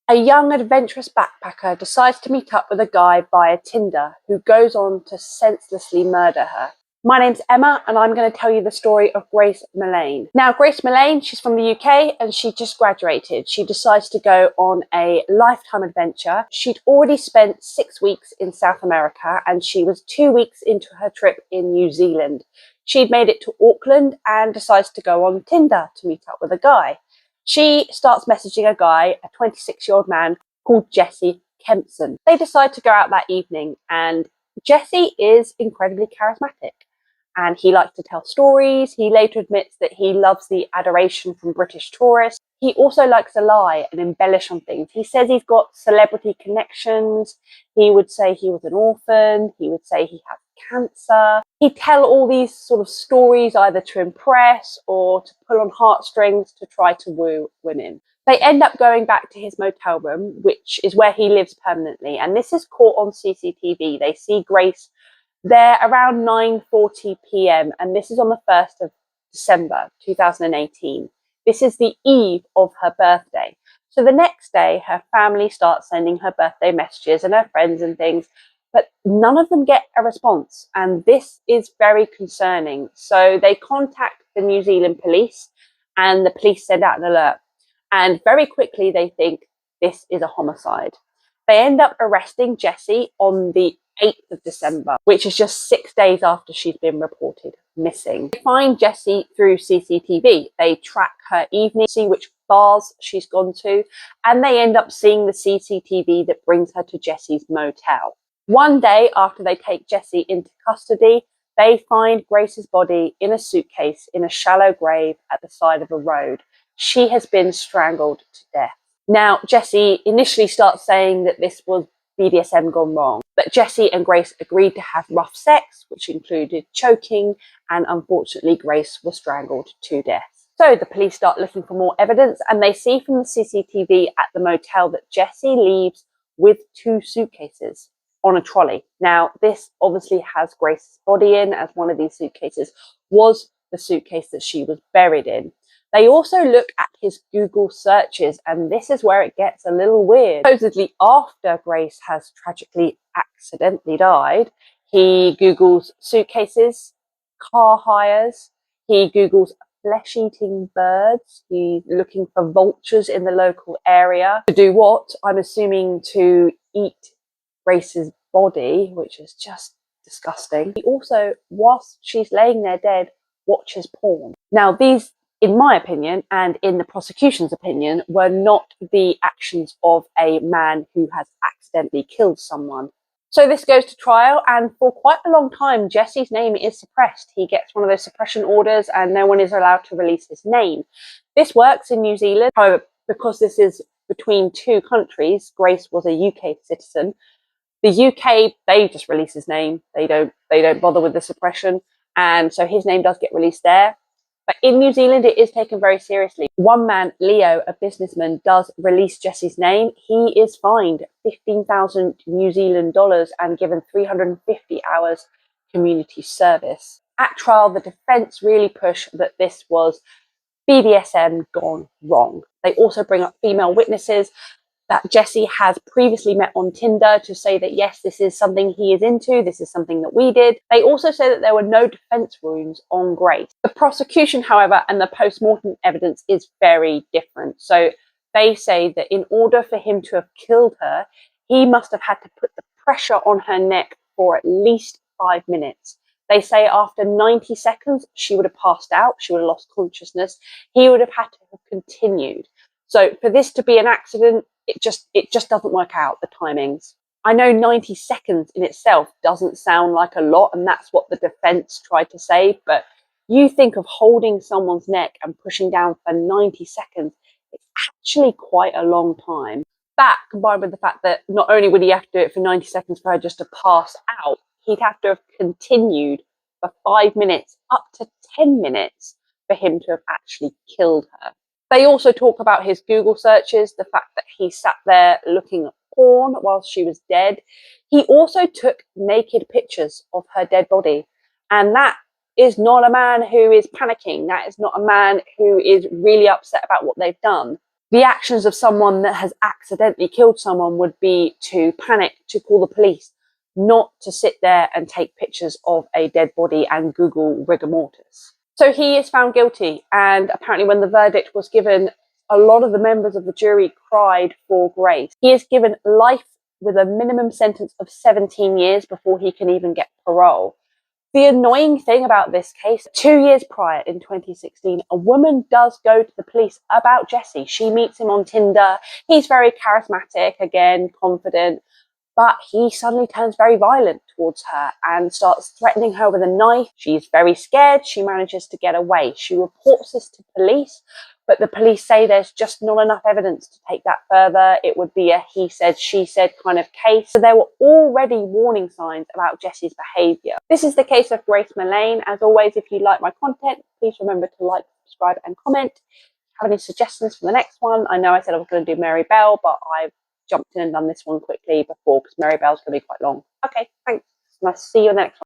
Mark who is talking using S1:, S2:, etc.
S1: A young adventurous backpacker decides to meet up with a guy via Tinder who goes on to senselessly murder her. My name's Emma and I'm going to tell you the story of Grace Millane. Now, Grace Millane, she's from the UK and she just graduated. She decides to go on a lifetime adventure. She'd already spent 6 weeks in South America and she was 2 weeks into her trip in New Zealand. She'd made it to Auckland and decides to go on Tinder to meet up with a guy. She starts messaging a guy, a 26-year-old man called Jesse Kempson. They decide to go out that evening and Jesse is incredibly charismatic and he likes to tell stories. He later admits that he loves the adoration from British tourists. He also likes to lie and embellish on things. He says he's got celebrity connections. He would say he was an orphan. He would say he had cancer. He'd tell all these sort of stories either to impress or to pull on heartstrings to try to woo women. They end up going back to his motel room, which is where he lives permanently. And this is caught on CCTV. They see Grace there around 9:40 p.m. and this is on the 1st of December 2018. This is the eve of her birthday. So the next day, her family starts sending her birthday messages and her friends and things, but none of them get a response. And this is very concerning. So they contact the New Zealand police and the police send out an alert. And very quickly, they think this is a homicide. They end up arresting Jessie on the 8th of December, which is just 6 days after she's been reported missing. They find Jessie through CCTV. They track her evening, see which bars she's gone to, and they end up seeing the CCTV that brings her to Jessie's motel. One day after they take Jessie into custody, they find Grace's body in a suitcase in a shallow grave at the side of a road. She has been strangled to death. Now, Jessie initially starts saying that this was BDSM gone wrong, but Jessie and Grace agreed to have rough sex, which included choking, and unfortunately Grace was strangled to death. So the police start looking for more evidence and they see from the CCTV at the motel that Jessie leaves with 2 suitcases on a trolley. Now, this obviously has Grace's body in, as one of these suitcases was the suitcase that she was buried in. They also look at his Google searches, and this is where it gets a little weird. Supposedly, after Grace has tragically accidentally died, he Googles suitcases, car hires, he Googles flesh-eating birds, he's looking for vultures in the local area. To do what? I'm assuming to eat Grace's body, which is just disgusting. He also, whilst she's laying there dead, watches porn. Now, these, in my opinion, and in the prosecution's opinion, were not the actions of a man who has accidentally killed someone. So this goes to trial, and for quite a long time, Jesse's name is suppressed. He gets one of those suppression orders and no one is allowed to release his name. This works in New Zealand. However, because this is between 2 countries, Grace was a UK citizen. The UK, they just release his name. They don't bother with the suppression. And so his name does get released there. But in New Zealand, it is taken very seriously. One man, Leo, a businessman, does release Jesse's name. He is fined 15,000 New Zealand dollars and given 350 hours community service. At trial, the defence really push that this was BDSM gone wrong. They also bring up female witnesses that Jessie has previously met on Tinder to say that, yes, this is something he is into, this is something that we did. They also say that there were no defence wounds on Grace. The prosecution, however, and the post-mortem evidence is very different. So they say that in order for him to have killed her, he must have had to put the pressure on her neck for at least 5 minutes. They say after 90 seconds, she would have passed out, she would have lost consciousness. He would have had to have continued. So for this to be an accident, it just doesn't work out, the timings. I know 90 seconds in itself doesn't sound like a lot, and that's what the defence tried to say, but you think of holding someone's neck and pushing down for 90 seconds, it's actually quite a long time. That, combined with the fact that not only would he have to do it for 90 seconds for her just to pass out, he'd have to have continued for 5 minutes, up to 10 minutes, for him to have actually killed her. They also talk about his Google searches, the fact that he sat there looking at porn whilst she was dead. He also took naked pictures of her dead body. And that is not a man who is panicking. That is not a man who is really upset about what they've done. The actions of someone that has accidentally killed someone would be to panic, to call the police, not to sit there and take pictures of a dead body and Google rigor mortis. So he is found guilty, and apparently when the verdict was given, a lot of the members of the jury cried for grace. He is given life with a minimum sentence of 17 years before he can even get parole. The annoying thing about this case, 2 years prior in 2016, a woman does go to the police about Jesse. She meets him on Tinder. He's very charismatic, again, confident, but he suddenly turns very violent towards her and starts threatening her with a knife. She's very scared. She manages to get away. She reports this to police, but the police say there's just not enough evidence to take that further. It would be a he said, she said kind of case. So there were already warning signs about Jesse's behaviour. This is the case of Grace Millane. As always, if you like my content, please remember to like, subscribe and comment. Have any suggestions for the next one? I know I said I was going to do Mary Bell, but I've jumped in and done this one quickly before because Mary Bell's going to be quite long. Okay, thanks. And I'll see you in the next one.